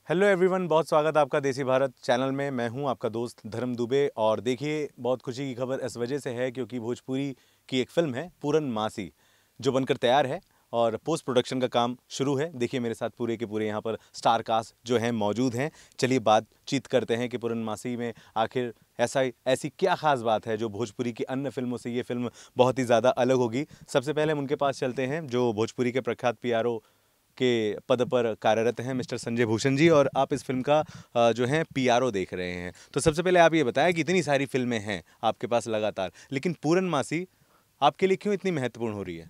Hello everyone, बहुत स्वागत है आपका देसी भारत चैनल में। मैं हूं आपका दोस्त धर्म दुबे। और देखिए, बहुत खुशी की खबर इस वजह से है क्योंकि भोजपुरी की एक फिल्म है पूरन मासी, जो बनकर तैयार है और पोस्ट प्रोडक्शन का काम शुरू है। देखिए, मेरे साथ पूरे के पूरे यहाँ पर स्टार कास्ट जो हैं मौजूद हैं। चलिए बातचीत करते हैं कि पूरन मासी में आखिर ऐसी क्या खास बात है जो भोजपुरी की अन्य फिल्मों से ये फिल्म बहुत ही ज़्यादा अलग होगी। सबसे पहले हम उनके पास चलते हैं जो भोजपुरी के प्रख्यात पीआरओ के पद पर कार्यरत हैं, मिस्टर संजय भूषण जी। और आप इस फिल्म का जो है पीआरओ देख रहे हैं। तो सबसे पहले आप ये बताएं कि इतनी सारी फिल्में हैं आपके पास लगातार, लेकिन पूरन मासी आपके लिए क्यों इतनी महत्वपूर्ण हो रही है?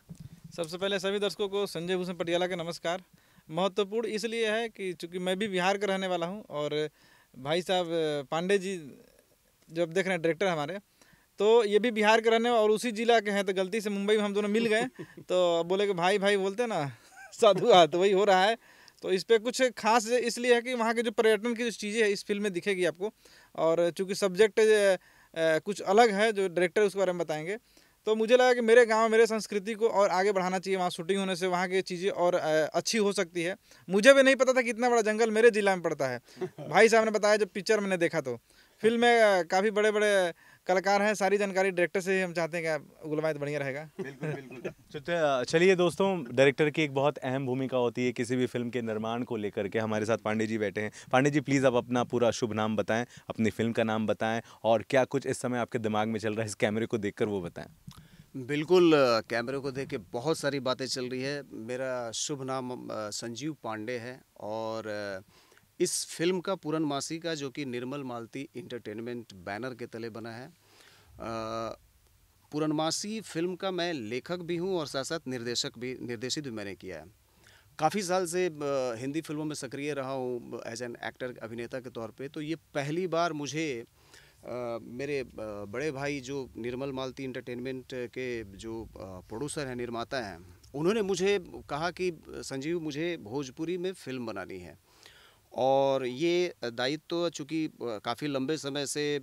सबसे पहले सभी दर्शकों को संजय भूषण पटियाला का नमस्कार। महत्वपूर्ण इसलिए है कि चूंकि मैं भी बिहार का रहने वाला हूं और भाई साहब पांडे जी जब देख रहे हैं डायरेक्टर हमारे, तो ये भी बिहार के रहने और उसी जिला के हैं, तो गलती से मुंबई में हम दोनों मिल गए तो बोले कि भाई भाई बोलते हैं ना साधु हाथ, तो वही हो रहा है। तो इस पर कुछ खास इसलिए है कि वहाँ के जो पर्यटन की जो चीज़ें हैं इस फिल्म में दिखेगी आपको। और चूँकि सब्जेक्ट कुछ अलग है, जो डायरेक्टर उसके बारे में बताएंगे, तो मुझे लगा कि मेरे गांव मेरे संस्कृति को और आगे बढ़ाना चाहिए। वहाँ शूटिंग होने से वहाँ की चीज़ें और अच्छी हो सकती है। मुझे भी नहीं पता था कि इतना बड़ा जंगल मेरे जिला में पड़ता है। भाई साहब ने बताया जब पिक्चर मैंने देखा तो। फिल्म में काफ़ी बड़े बड़े कलाकार हैं, सारी जानकारी डायरेक्टर से ही हम चाहते हैं कि गुलमाए तो बढ़िया रहेगा। बिल्कुल बिल्कुल। चलिए दोस्तों, डायरेक्टर की एक बहुत अहम भूमिका होती है किसी भी फिल्म के निर्माण को लेकर के। हमारे साथ पांडे जी बैठे हैं। पांडे जी, प्लीज़ आप अपना पूरा शुभ नाम बताएं, अपनी फिल्म का नाम बताएं और क्या कुछ इस समय आपके दिमाग में चल रहा है इस कैमरे को देखकर वो बताएं। बिल्कुल। कैमरे को देख के बहुत सारी बातें चल रही है। मेरा शुभ नाम संजीव पांडे है और इस फिल्म का पूरन मासी का, जो कि निर्मल मालती इंटरटेनमेंट बैनर के तले बना है, पूरन मासी फिल्म का मैं लेखक भी हूँ और साथ साथ निर्देशित भी मैंने किया है। काफ़ी साल से हिंदी फिल्मों में सक्रिय रहा हूँ एज एन एक्टर, अभिनेता के तौर पे। तो ये पहली बार मुझे मेरे बड़े भाई जो निर्मल मालती इंटरटेनमेंट के जो प्रोड्यूसर हैं, निर्माता हैं, उन्होंने मुझे कहा कि संजीव, मुझे भोजपुरी में फ़िल्म बनानी है। और ये दायित्व तो चूँकि काफ़ी लंबे समय से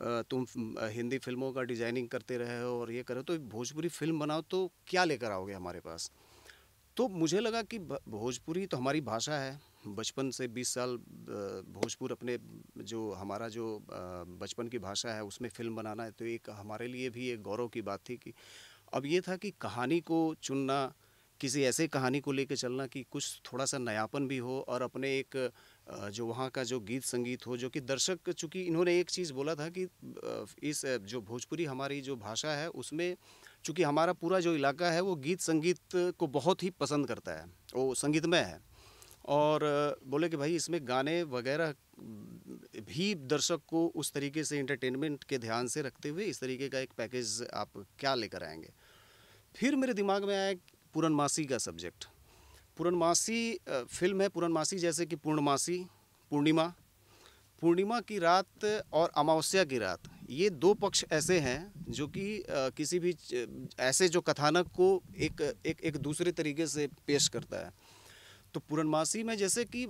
तुम हिंदी फिल्मों का डिज़ाइनिंग करते रहे हो और ये करो, तो भोजपुरी फ़िल्म बनाओ तो क्या लेकर आओगे हमारे पास। तो मुझे लगा कि भोजपुरी तो हमारी भाषा है। बचपन से 20 साल भोजपुर अपने, जो हमारा जो बचपन की भाषा है उसमें फ़िल्म बनाना है, तो एक हमारे लिए भी एक गौरव की बात थी। कि अब ये था कि कहानी को चुनना, किसी ऐसे कहानी को लेके चलना कि कुछ थोड़ा सा नयापन भी हो और अपने एक जो वहाँ का जो गीत संगीत हो, जो कि दर्शक, चूँकि इन्होंने एक चीज़ बोला था कि इस जो भोजपुरी हमारी जो भाषा है उसमें, चूँकि हमारा पूरा जो इलाका है वो गीत संगीत को बहुत ही पसंद करता है, वो संगीतमय है। और बोले कि भाई इसमें गाने वगैरह भी दर्शक को उस तरीके से एंटरटेनमेंट के ध्यान से रखते हुए इस तरीके का एक पैकेज आप क्या लेकर आएंगे। फिर मेरे दिमाग में आया पूरनमासी का सब्जेक्ट। पूरनमासी फिल्म है। पूरनमासी जैसे कि पूर्णमासी, पूर्णिमा, पूर्णिमा की रात और अमावस्या की रात, ये दो पक्ष ऐसे हैं जो कि किसी भी ऐसे जो कथानक को एक एक एक दूसरे तरीके से पेश करता है। तो पूरनमासी में जैसे कि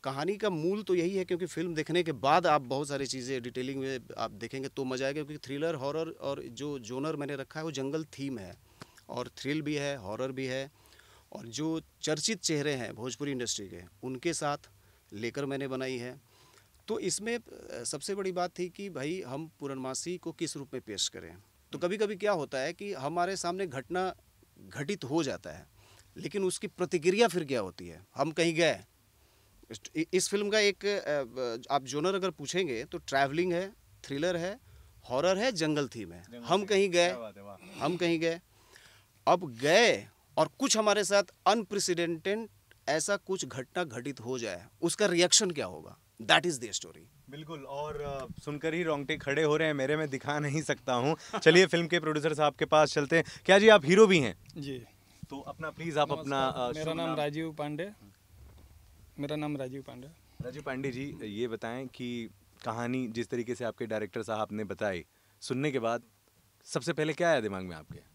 कहानी का मूल तो यही है, क्योंकि फिल्म देखने के बाद आप बहुत सारी चीज़ें डिटेलिंग में आप देखेंगे तो मजा आएगा, क्योंकि थ्रिलर, हॉरर और जो जोनर मैंने रखा है वो जंगल थीम है और थ्रिल भी है, हॉरर भी है। और जो चर्चित चेहरे हैं भोजपुरी इंडस्ट्री के, उनके साथ लेकर मैंने बनाई है। तो इसमें सबसे बड़ी बात थी कि भाई हम पूरनमासी को किस रूप में पेश करें। तो कभी कभी क्या होता है कि हमारे सामने घटना घटित हो जाता है, लेकिन उसकी प्रतिक्रिया फिर क्या होती है। हम कहीं गए, इस फिल्म का एक आप जोनर अगर पूछेंगे तो ट्रैवलिंग है, थ्रिलर है, हॉरर है, जंगल थीम है। हम कहीं गए, हम कहीं गए, अब गए और कुछ हमारे साथ अनप्रेसिडेंटेड ऐसा कुछ घटना घटित हो जाए, उसका रिएक्शन क्या होगा, दैट इज द स्टोरी। बिल्कुल। और सुनकर ही रोंगटे खड़े हो रहे हैं मेरे, मैं दिखा नहीं सकता हूँ। चलिए फिल्म के प्रोड्यूसर साहब के पास चलते हैं। क्या जी आप हीरो भी हैं? जी, तो अपना प्लीज़ आप अपना मेरा शुभ नाम राजीव पांडे। मेरा नाम राजीव पांडे। राजीव पांडे जी, ये बताएं कि कहानी जिस तरीके से आपके डायरेक्टर साहब ने बताई, सुनने के बाद सबसे पहले क्या आया दिमाग में आपके?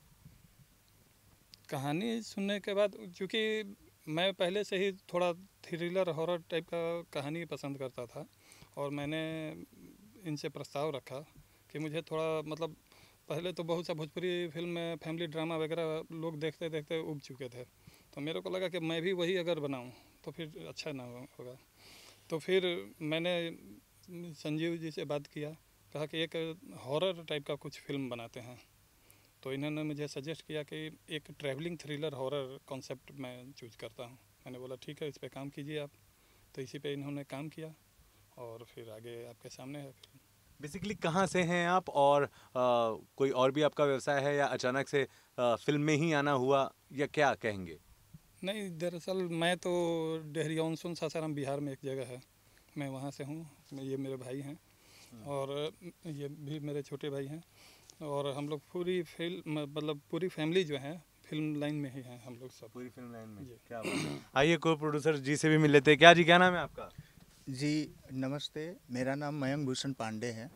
कहानी सुनने के बाद, क्योंकि मैं पहले से ही थोड़ा थ्रिलर हॉरर टाइप का कहानी पसंद करता था, और मैंने इनसे प्रस्ताव रखा कि मुझे थोड़ा, मतलब पहले तो बहुत सा भोजपुरी फिल्म में फैमिली ड्रामा वगैरह लोग देखते देखते उब चुके थे, तो मेरे को लगा कि मैं भी वही अगर बनाऊं तो फिर अच्छा ना होगा। तो फिर मैंने संजीव जी से बात किया, कहा कि एक हॉरर टाइप का कुछ फिल्म बनाते हैं। तो इन्होंने मुझे सजेस्ट किया कि एक ट्रैवलिंग थ्रिलर हॉरर कॉन्सेप्ट मैं चूज करता हूँ। मैंने बोला ठीक है, इस पे काम कीजिए आप। तो इसी पे इन्होंने काम किया और फिर आगे आपके सामने है फिल्म। बेसिकली कहाँ से हैं आप, और कोई और भी आपका व्यवसाय है या अचानक से फिल्म में ही आना हुआ, या क्या कहेंगे? नहीं, दरअसल मैं तो डेहरी ऑनसुन सासाराम बिहार में एक जगह है, मैं वहाँ से हूँ। ये मेरे भाई हैं और ये भी मेरे छोटे भाई हैं, और हम लोग पूरी फिल्म मतलब पूरी फैमिली जो है फिल्म लाइन में ही हैं हम लोग सब। पूरी फिल्म लाइन में। क्या बात है। आइए को प्रोड्यूसर जी से भी मिल लेते हैं। क्या जी, क्या नाम है आपका? जी नमस्ते, मेरा नाम मयंक भूषण पांडे है।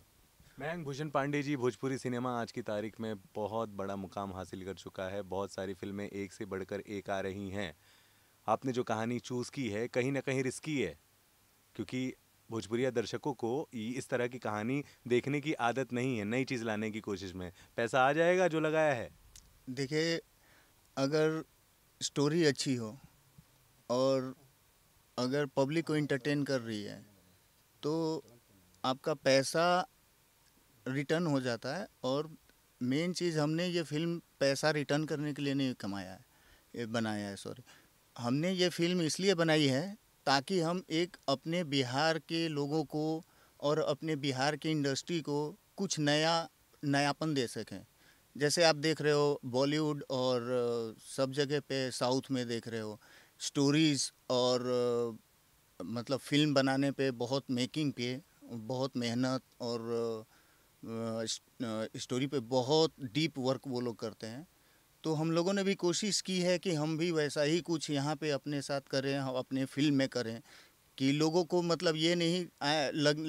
मयंक भूषण पांडे जी, भोजपुरी सिनेमा आज की तारीख में बहुत बड़ा मुकाम हासिल कर चुका है। बहुत सारी फिल्में एक से बढ़कर एक आ रही हैं। आपने जो कहानी चूज़ की है कहीं ना कहीं रिस्की है, क्योंकि भोजपुरिया दर्शकों को इस तरह की कहानी देखने की आदत नहीं है। नई चीज़ लाने की कोशिश में पैसा आ जाएगा जो लगाया है। देखिए, अगर स्टोरी अच्छी हो और अगर पब्लिक को इंटरटेन कर रही है तो आपका पैसा रिटर्न हो जाता है। और मेन चीज़, हमने ये फिल्म पैसा रिटर्न करने के लिए नहीं कमाया है, ये बनाया है, सॉरी। हमने ये फिल्म इसलिए बनाई है ताकि हम एक अपने बिहार के लोगों को और अपने बिहार की इंडस्ट्री को कुछ नयापन दे सकें। जैसे आप देख रहे हो बॉलीवुड और सब जगह पे साउथ में देख रहे हो स्टोरीज़ और मतलब फिल्म बनाने पे बहुत मेकिंग पे बहुत मेहनत और स्टोरी पे बहुत डीप वर्क वो लोग करते हैं। तो हम लोगों ने भी कोशिश की है कि हम भी वैसा ही कुछ यहाँ पे अपने साथ करें, हम अपने फिल्म में करें, कि लोगों को मतलब ये नहीं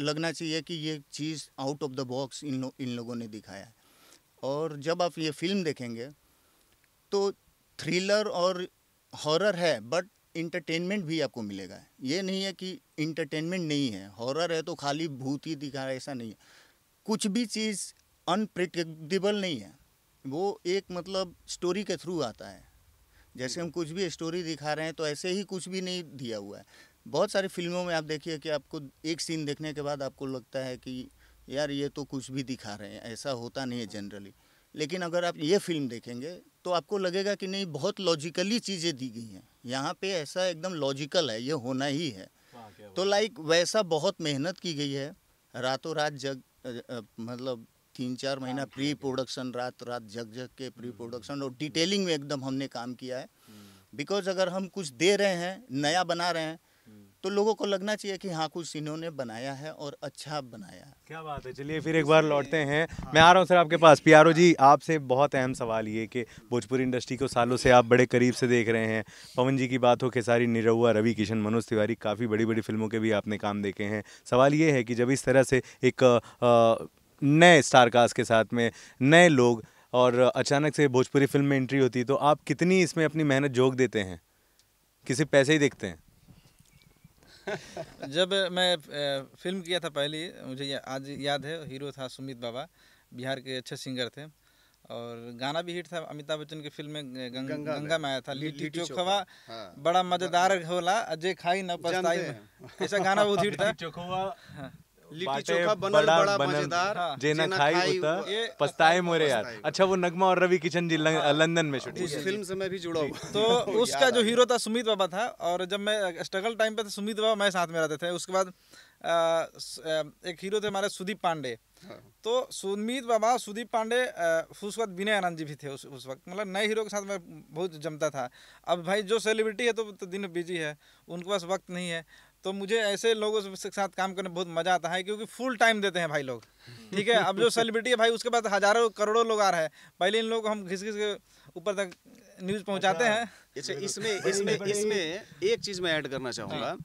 लगना चाहिए कि ये चीज़ आउट ऑफ द बॉक्स इन लोगों ने दिखाया है। और जब आप ये फिल्म देखेंगे तो थ्रिलर और हॉरर है, बट इंटरटेनमेंट भी आपको मिलेगा। ये नहीं है कि इंटरटेनमेंट नहीं है, हॉरर है तो खाली भूत ही दिखा रहा है, ऐसा नहीं है। कुछ भी चीज़ अनप्रिडिक्टेबल नहीं है, वो एक मतलब स्टोरी के थ्रू आता है। जैसे हम कुछ भी स्टोरी दिखा रहे हैं तो ऐसे ही कुछ भी नहीं दिया हुआ है। बहुत सारी फिल्मों में आप देखिए कि आपको एक सीन देखने के बाद आपको लगता है कि यार ये तो कुछ भी दिखा रहे हैं, ऐसा होता नहीं है जनरली। लेकिन अगर आप ये फिल्म देखेंगे तो आपको लगेगा कि नहीं, बहुत लॉजिकली चीज़ें दी गई हैं यहाँ पे, ऐसा एकदम लॉजिकल है, ये होना ही है। तो लाइक वैसा बहुत मेहनत की गई है, रातों रात मतलब 3-4 महीना प्री प्रोडक्शन, रात जग के प्री प्रोडक्शन और डिटेलिंग में एकदम हमने काम किया है। बिकॉज अगर हम कुछ दे रहे हैं, नया बना रहे हैं, तो लोगों को लगना चाहिए कि हाँ कुछ इन्होंने बनाया है और अच्छा बनाया है। क्या बात है। चलिए फिर एक बार लौटते हैं। मैं आ रहा हूँ सर आपके पास। पियारो जी, आपसे बहुत अहम सवाल ये कि भोजपुरी इंडस्ट्री को सालों से आप बड़े करीब से देख रहे हैं। पवन जी की बात हो, खेसारी, निरहुआ, रवि किशन, मनोज तिवारी, काफ़ी बड़ी बड़ी फिल्मों के भी आपने काम देखे हैं। सवाल ये है कि जब इस तरह से एक नए स्टारकास्ट के साथ में नए लोग और अचानक से भोजपुरी फिल्म में एंट्री होती है, तो आप कितनी इसमें अपनी मेहनत झोंक देते हैं कि सिर्फ पैसे ही देखते हैं? जब मैं फिल्म किया था पहले, मुझे आज याद है, हीरो था सुमित बाबा, बिहार के अच्छे सिंगर थे, और गाना भी हिट था। अमिताभ बच्चन की फिल्म में गंगा में आया था, लिट्टी चोखवा बड़ा मजेदार होला, अजय खाई न पछताई, ऐसा गाना बहुत हिट था। लिट्टी चोखा बनल बड़ा मजेदार, जे ना खाई उता पछताए मोरे यार। अच्छा, वो नगमा और रवि किशन जी लंदन में शूटिंग, उस फिल्म से मैं भी जुड़ा हूँ। तो उसका जो हीरो था सुमित बाबा था, और जब मैं स्ट्रगल टाइम पे था सुमित बाबा मैं साथ में रहते थे। उसके बाद एक हीरो थे हमारे सुदीप पांडे। तो सुमित बाबा, सुदीप पांडे, उस वक्त विनय आनंद जी भी थे उस वक्त। मतलब नए हीरो के साथ मैं बहुत जमता था। अब भाई जो सेलिब्रिटी है तो दिन बिजी है, उनके पास वक्त नहीं है। तो मुझे ऐसे लोगों के साथ काम करने में बहुत मज़ा आता है, क्योंकि फुल टाइम देते हैं भाई लोग। ठीक है, अब जो सेलिब्रिटी है भाई, उसके बाद हज़ारों करोड़ों लोग आ रहे हैं, पहले इन लोगों को हम घिस के ऊपर तक न्यूज़ पहुंचाते हैं। अच्छा, इसमें एक चीज़ मैं ऐड करना चाहूँगा।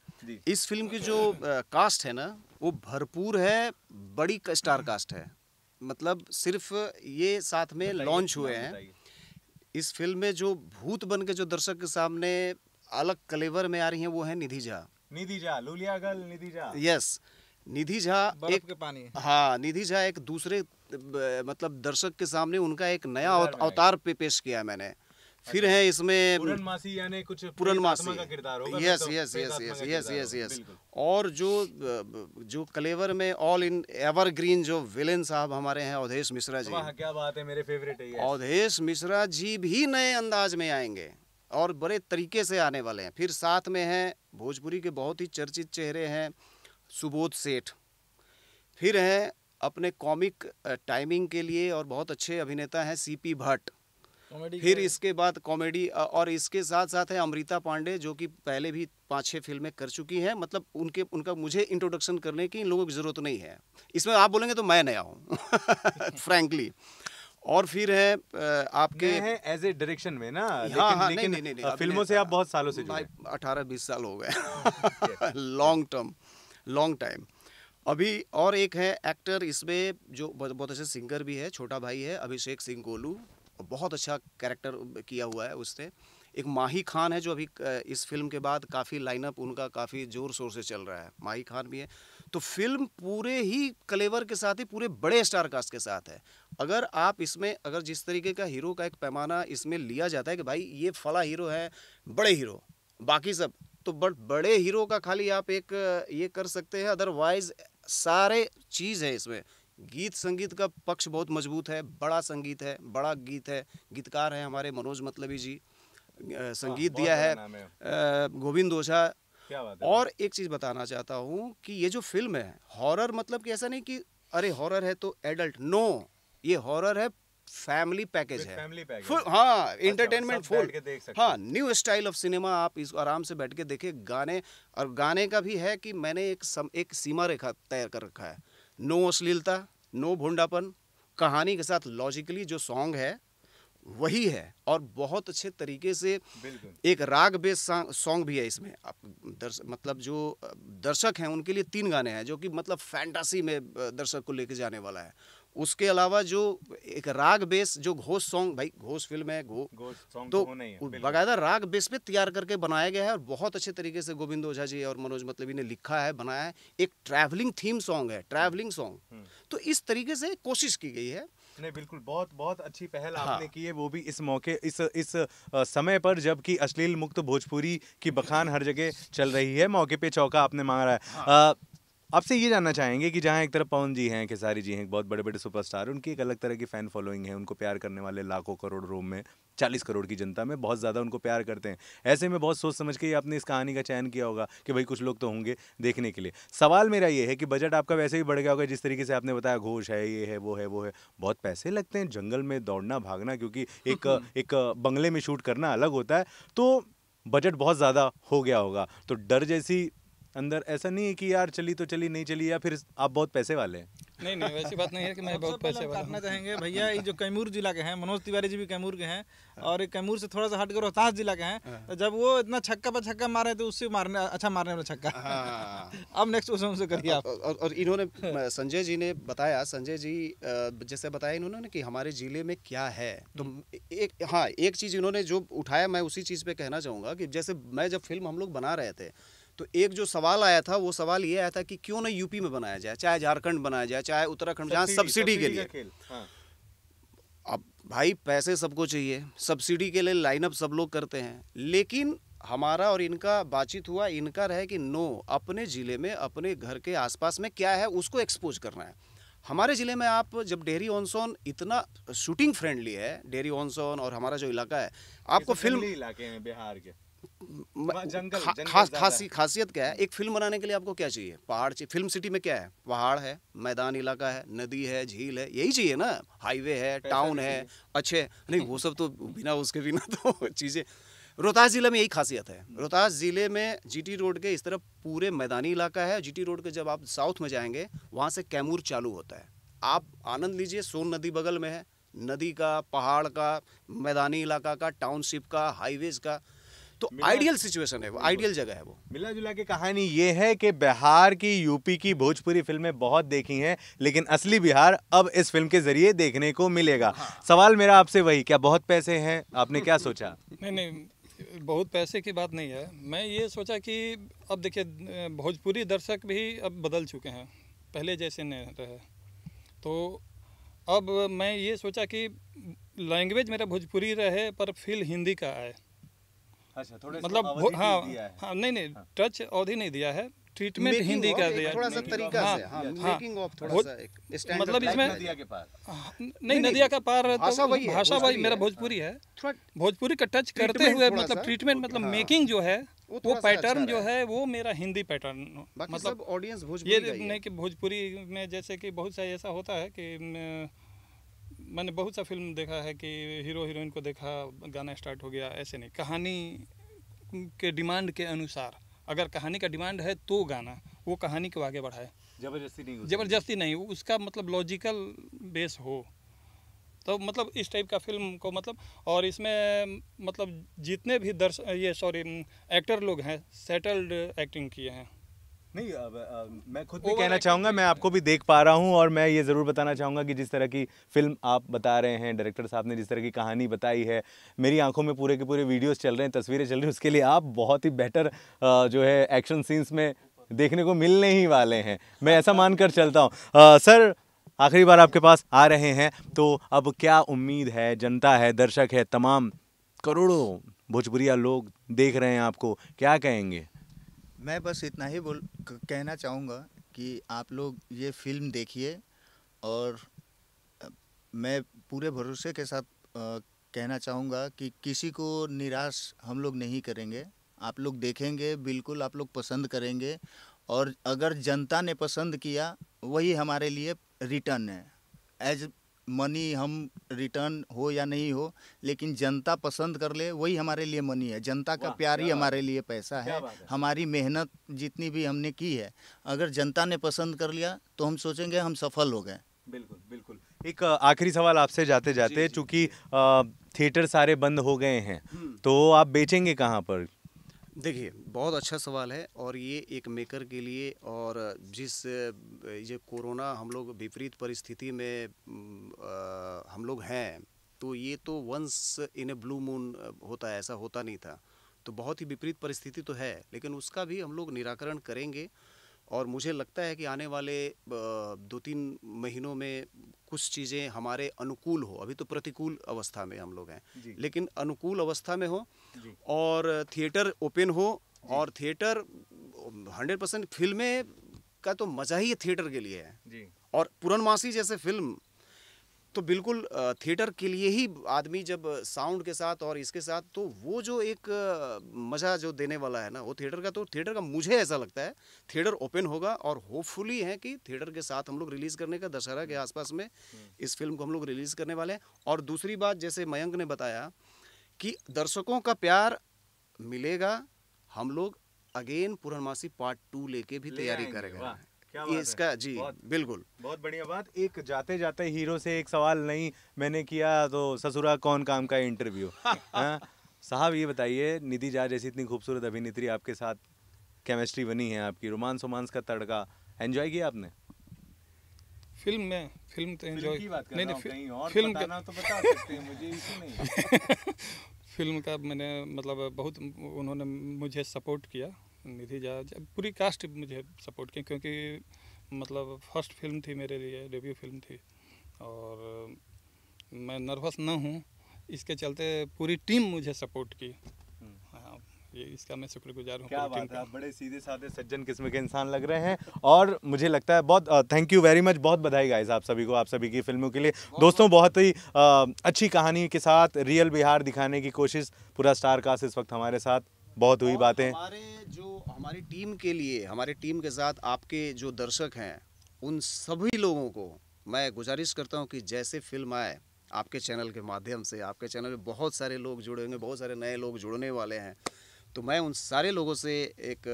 इस फिल्म की जो कास्ट है ना, वो भरपूर है, बड़ी स्टार कास्ट है। मतलब सिर्फ ये साथ में लॉन्च हुए हैं। इस फिल्म में जो भूत बन के जो दर्शक के सामने अलग कलेवर में आ रही हैं, वो है निधि झा। लूलिया गर्ल निधि झा। यस, निधि झा एक के पानी। हाँ, निधि झा एक दूसरे मतलब दर्शक के सामने उनका एक नया अवतार पे पेश किया मैंने। फिर है इसमें पूरनमासी यानी कुछ पूरनमासी प्रेत आत्मा का किरदार होगा, यस तो यस प्रेत यस आत्मा यस का यस किरदार यस होगा, यस बिल्कुल। और जो कलेवर में ऑल इन एवरग्रीन जो विलेन साहब हमारे हैं अवधेश मिश्रा जी, वाह क्या बात है, मेरे फेवरेट है ये। अवधेश मिश्रा जी भी नए अंदाज में आएंगे और बड़े तरीके से आने वाले हैं। फिर साथ में हैं भोजपुरी के बहुत ही चर्चित चेहरे हैं सुबोध सेठ, फिर हैं अपने कॉमिक टाइमिंग के लिए और बहुत अच्छे अभिनेता हैं सीपी भट्ट, कॉमेडी फिर इसके बाद कॉमेडी और इसके साथ साथ है अमृता पांडे जो कि पहले भी 5-6 फिल्में कर चुकी हैं। मतलब उनका मुझे इंट्रोडक्शन करने की इन लोगों की ज़रूरत नहीं है, इसमें आप बोलेंगे तो मैं नया हूँ फ्रैंकली। और फिर है आपके हैं एज ए डायरेक्शन में ना, हाँ हाँ लेकिन नहीं, फिल्मों से आप बहुत सालों से जुड़े भाई हैं। 18-20 साल हो गए लॉन्ग टाइम। अभी और एक है एक्टर इसमें जो बहुत अच्छे सिंगर भी है, छोटा भाई है अभिषेक सिंह गोलू, बहुत अच्छा कैरेक्टर किया हुआ है उसने। एक माही खान है जो अभी इस फिल्म के बाद काफ़ी लाइनअप उनका काफ़ी ज़ोर शोर से चल रहा है, माही खान भी है। तो फिल्म पूरे ही कलेवर के साथ ही पूरे बड़े स्टार कास्ट के साथ है। अगर आप इसमें अगर जिस तरीके का हीरो का एक पैमाना इसमें लिया जाता है कि भाई ये फला हीरो है, बड़े हीरो, बाकी सब तो बड़े हीरो का खाली आप एक ये कर सकते हैं, अदरवाइज सारे चीज़ है इसमें। गीत संगीत का पक्ष बहुत मजबूत है, बड़ा संगीत है, बड़ा गीत है, गीतकार हैं हमारे मनोज मतलबी जी, संगीत दिया है गोविंद ओझा। क्या बात है। और एक चीज़ बताना चाहता हूँ कि ये जो फिल्म है हॉरर, मतलब कि ऐसा नहीं कि अरे हॉरर है तो एडल्ट, नो, ये हॉरर है, फैमिली पैकेज है, फैमिली पैकेज फुल, हाँ एंटरटेनमेंट सब बैठ फुल, के देख सकते हाँ न्यू स्टाइल ऑफ सिनेमा, आप इसको आराम से बैठ के देखें। गाने और गाने का भी है कि मैंने एक सीमा रेखा तय कर रखा है, नो अश्लीलता, नो भोंडापन, कहानी के साथ लॉजिकली जो सॉन्ग है वही है, और बहुत अच्छे तरीके से बिल्कुल। एक राग बेस सॉन्ग भी है इसमें। आप मतलब जो दर्शक हैं उनके लिए 3 गाने हैं जो कि मतलब फैंटासी में दर्शक को लेके जाने वाला है। उसके अलावा जो एक राग बेस जो घोष सॉन्ग, भाई घोष फिल्म है, तो बाकायदा राग बेस पे तैयार करके बनाया गया है और बहुत अच्छे तरीके से गोविंद ओझा जी और मनोज मतलबी ने लिखा है, बनाया है। एक ट्रैवलिंग थीम सॉन्ग है, ट्रैवलिंग सॉन्ग, तो इस तरीके से कोशिश की गई है। नहीं बिल्कुल, बहुत बहुत अच्छी पहल हाँ। आपने की है, वो भी इस मौके इस समय पर जबकि अश्लील मुक्त भोजपुरी की बखान हर जगह चल रही है, मौके पे चौका आपने मारा है। हाँ। आपसे ये जानना चाहेंगे कि जहाँ एक तरफ पवन जी हैं, खेसारी जी हैं, बहुत बड़े बड़े सुपरस्टार, उनकी एक अलग तरह की फ़ैन फॉलोइंग है, उनको प्यार करने वाले लाखों करोड़ों में 40 करोड़ की जनता में बहुत ज़्यादा उनको प्यार करते हैं। ऐसे में बहुत सोच समझ के आपने इस कहानी का चयन किया होगा कि भाई कुछ लोग तो होंगे देखने के लिए। सवाल मेरा ये है कि बजट आपका वैसे ही बढ़ गया होगा, जिस तरीके से आपने बताया घोष है, ये है, वो है, वो है, बहुत पैसे लगते हैं जंगल में दौड़ना भागना, क्योंकि एक बंगले में शूट करना अलग होता है, तो बजट बहुत ज़्यादा हो गया होगा। तो डर जैसी अंदर ऐसा नहीं है कि यार चली तो चली, नहीं चली, या फिर आप बहुत पैसे वाले हैं? नहीं वैसी बात नहीं है कि मैं बहुत पैसे वाला काटना हूँ। चाहेंगे भैया, ये जो कैमूर जिला के हैं, मनोज तिवारी जी भी कैमूर के हैं, और कैमूर से थोड़ा सा हटकर रोहतास जिला के हैं, तो जब वो इतना छक्का पर छक्का मारे तो उससे मारने अच्छा मारने वाला छक्का। अब नेक्स्ट क्वेश्चन से करिए आप। और इन्होंने संजय जी ने बताया, संजय जी जैसे बताया इन्होंने कि हमारे ज़िले में क्या है, तो एक चीज़ इन्होंने जो उठाया मैं उसी चीज़ पे कहना चाहूँगा कि जैसे मैं जब फिल्म हम लोग बना रहे थे तो एक जो सवाल आया था वो सवाल ये आया था कि क्यों ना यूपी में बनाया जाए, चाहे झारखंड बनाया जाए, चाहे उत्तराखंड, जहाँ सब्सिडी के लिए। हाँ। अब भाई पैसे सबको चाहिए, सब्सिडी के लिए लाइनअप सब लोग करते हैं, लेकिन हमारा और इनका बातचीत हुआ, इनका रहे कि नो, अपने ज़िले में अपने घर के आसपास में क्या है उसको एक्सपोज करना है। हमारे ज़िले में आप जब डेहरी ऑन सोन इतना शूटिंग फ्रेंडली है, डेहरी ऑन सोन और हमारा जो इलाका है, आपको फिल्म इलाके हैं बिहार के, खासियत क्या है, एक फिल्म बनाने के लिए आपको क्या चाहिए? पहाड़ चाहिए। फिल्म सिटी में क्या है? पहाड़ है, मैदान इलाका है, नदी है, झील है, यही चाहिए ना, हाईवे है, टाउन है, अच्छे नहीं वो सब तो बिना उसके बिना तो चीज़ें। रोहतास ज़िले में यही खासियत है। रोहतास ज़िले में जीटी रोड के इस तरफ पूरे मैदानी इलाका है। जीटी रोड के जब आप साउथ में जाएंगे वहाँ से कैमूर चालू होता है, आप आनंद लीजिए, सोन नदी बगल में है, नदी का, पहाड़ का, मैदानी इलाका का, टाउनशिप का, हाईवेज का, तो आइडियल सिचुएशन है वो, आइडियल जगह है वो। मिला जुला के कहानी ये है कि बिहार की, यूपी की भोजपुरी फिल्में बहुत देखी हैं, लेकिन असली बिहार अब इस फिल्म के जरिए देखने को मिलेगा। सवाल मेरा आपसे वही, क्या बहुत पैसे हैं? आपने क्या सोचा? नहीं बहुत पैसे की बात नहीं है। मैं ये सोचा कि अब देखिए भोजपुरी दर्शक भी अब बदल चुके हैं, पहले जैसे नहीं रहे, तो अब मैं ये सोचा कि लैंग्वेज मेरा भोजपुरी रहे पर फील हिंदी का आए। अच्छा, थोड़ा मतलब दिया है। हाँ नहीं हाँ। टच अवधि नहीं दिया है, ट्रीटमेंट Making हिंदी of का एक दिया। थोड़ा सा तरीका हाँ, से, हाँ, हाँ, मेकिंग ऑफ थोड़ा भोज- सा एक स्टैंड मतलब इसमें नदिया के पार। नहीं नहीं, नदिया का पार भाषा तो वही है, भाषा वही भोजपुरी मेरा है। भोजपुरी है, थोड़ा भोजपुरी का टच करते Treatment हुए थोड़ा मतलब सा, ट्रीटमेंट मतलब हाँ, मेकिंग जो है वो वो थोड़ा सा पैटर्न अच्छा जो रहा है वो मेरा हिंदी पैटर्न, बाकी मतलब सब ऑडियंस ये भोजपुरी का ही है। नहीं कि भोजपुरी में जैसे कि बहुत सा ऐसा होता है कि मैंने बहुत सा फिल्म देखा है कि हीरो हीरोइन को देखा गाना स्टार्ट हो गया, ऐसे नहीं, कहानी के डिमांड के अनुसार, अगर कहानी का डिमांड है तो गाना वो कहानी को आगे बढ़ाए, जबरदस्ती नहीं ज़बरदस्ती नहीं, उसका मतलब लॉजिकल बेस हो, तो मतलब इस टाइप का फिल्म को मतलब। और इसमें मतलब जितने भी एक्टर लोग हैं सेटल्ड एक्टिंग किए हैं। नहीं मैं खुद भी कहना चाहूँगा, मैं आपको भी देख पा रहा हूँ और मैं ये ज़रूर बताना चाहूँगा कि जिस तरह की फ़िल्म आप बता रहे हैं, डायरेक्टर साहब ने जिस तरह की कहानी बताई है, मेरी आंखों में पूरे के पूरे वीडियोस चल रहे हैं, तस्वीरें चल रही हैं, उसके लिए आप बहुत ही बेटर जो है एक्शन सीन्स में देखने को मिलने ही वाले हैं, मैं ऐसा मानकर चलता हूँ। सर, आखिरी बार आपके पास आ रहे हैं तो अब क्या उम्मीद है, जनता है, दर्शक है, तमाम करोड़ों भोजपुरिया लोग देख रहे हैं आपको, क्या कहेंगे? मैं बस इतना ही कहना चाहूँगा कि आप लोग ये फिल्म देखिए और मैं पूरे भरोसे के साथ कहना चाहूँगा कि किसी को निराश हम लोग नहीं करेंगे। आप लोग देखेंगे, बिल्कुल आप लोग पसंद करेंगे और अगर जनता ने पसंद किया वही हमारे लिए रिटर्न है। एज मनी हम रिटर्न हो या नहीं हो, लेकिन जनता पसंद कर ले वही हमारे लिए मनी है। जनता का प्यार ही हमारे लिए पैसा है। हमारी मेहनत जितनी भी हमने की है, अगर जनता ने पसंद कर लिया तो हम सोचेंगे हम सफल हो गए। बिल्कुल बिल्कुल। एक आखिरी सवाल आपसे जाते जाते, चूँकि थिएटर सारे बंद हो गए हैं तो आप बेचेंगे कहाँ पर? देखिए, बहुत अच्छा सवाल है और ये एक मेकर के लिए, और जिस ये कोरोना हम लोग विपरीत परिस्थिति में हम लोग हैं, तो ये तो once in a blue moon होता है, ऐसा होता नहीं था, तो बहुत ही विपरीत परिस्थिति तो है, लेकिन उसका भी हम लोग निराकरण करेंगे। और मुझे लगता है कि आने वाले 2-3 महीनों में कुछ चीज़ें हमारे अनुकूल हो। अभी तो प्रतिकूल अवस्था में हम लोग हैं, लेकिन अनुकूल अवस्था में हो और थिएटर ओपन हो, और थिएटर 100% फिल्में का तो मज़ा ही थिएटर के लिए है। और पूरनमासी जैसे फिल्म तो बिल्कुल थिएटर के लिए ही, आदमी जब साउंड के साथ और इसके साथ, तो वो जो एक मज़ा जो देने वाला है ना, वो थिएटर का मुझे ऐसा लगता है थिएटर ओपन होगा। और होपफुली है कि थिएटर के साथ हम लोग रिलीज़ करने का, दशहरा के आसपास में इस फिल्म को हम लोग रिलीज़ करने वाले हैं। और दूसरी बात, जैसे मयंक ने बताया कि दर्शकों का प्यार मिलेगा, हम लोग अगेन पूरनमासी पार्ट 2 लेके भी तैयारी करेंगे। इसका जी बिल्कुल, बहुत बढ़िया बात। एक जाते जाते हीरो से एक सवाल नहीं मैंने किया तो ससुरा कौन काम का इंटरव्यू। साहब ये बताइए, निधि झा जैसी इतनी खूबसूरत अभिनेत्री आपके साथ केमिस्ट्री बनी है आपकी, रोमांस का तड़का एंजॉय किया आपने? फिल्म तो एंजॉय नहीं, फिल्म बताना तो बता सकते हैं मुझे, इशू नहीं। फिल्म का मैंने मतलब बहुत उन्होंने मुझे सपोर्ट किया, निधि झा पूरी कास्ट मुझे सपोर्ट की, क्योंकि मतलब फर्स्ट फिल्म थी मेरे लिए, डेब्यू फिल्म थी, और मैं नर्वस ना हूँ, इसके चलते पूरी टीम मुझे सपोर्ट की। हाँ, ये इसका मैं शुक्रगुजार हूँ। क्या बात है, आप बड़े सीधे साधे सज्जन किस्म के इंसान लग रहे हैं और मुझे लगता है बहुत थैंक यू वेरी मच, बहुत बधाई गाइस आप सभी को, आप सभी की फिल्मों के लिए। दोस्तों, बहुत ही अच्छी कहानी के साथ रियल बिहार दिखाने की कोशिश, पूरा स्टार कास्ट इस वक्त हमारे साथ, बहुत हुई बातें। हमारी टीम के लिए, हमारी टीम के साथ आपके जो दर्शक हैं, उन सभी लोगों को मैं गुजारिश करता हूं कि जैसे फिल्म आए आपके चैनल के माध्यम से, आपके चैनल में बहुत सारे लोग जुड़े होंगे, बहुत सारे नए लोग जुड़ने वाले हैं, तो मैं उन सारे लोगों से एक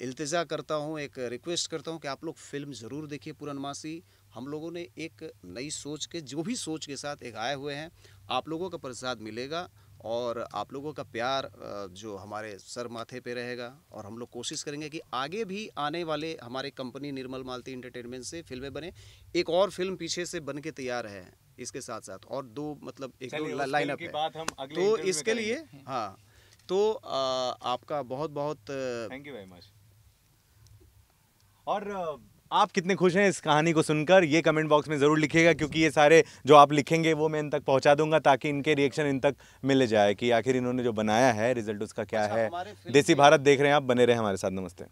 इल्तिजा करता हूं, एक रिक्वेस्ट करता हूं कि आप लोग फिल्म ज़रूर देखिए पूरनमासी। हम लोगों ने एक नई सोच के, जो भी सोच के साथ एक आए हुए हैं, आप लोगों का प्रसाद मिलेगा और आप लोगों का प्यार जो हमारे सर माथे पे रहेगा। और हम लोग कोशिश करेंगे कि आगे भी आने वाले हमारे कंपनी निर्मल मालती एंटरटेनमेंट से फिल्में बने। एक और फिल्म पीछे से बन के तैयार है इसके साथ साथ, और दो मतलब एक दो लाइनअप है, तो इसके लिए हाँ, तो आपका बहुत बहुत थैंक यू वेरी मच। और आप कितने खुश हैं इस कहानी को सुनकर, ये कमेंट बॉक्स में ज़रूर लिखिएगा, क्योंकि ये सारे जो आप लिखेंगे वो मैं इन तक पहुंचा दूंगा, ताकि इनके रिएक्शन इन तक मिल जाए कि आखिर इन्होंने जो बनाया है रिजल्ट उसका क्या है। देसी भारत देख रहे हैं आप, बने रहे हमारे साथ। नमस्ते।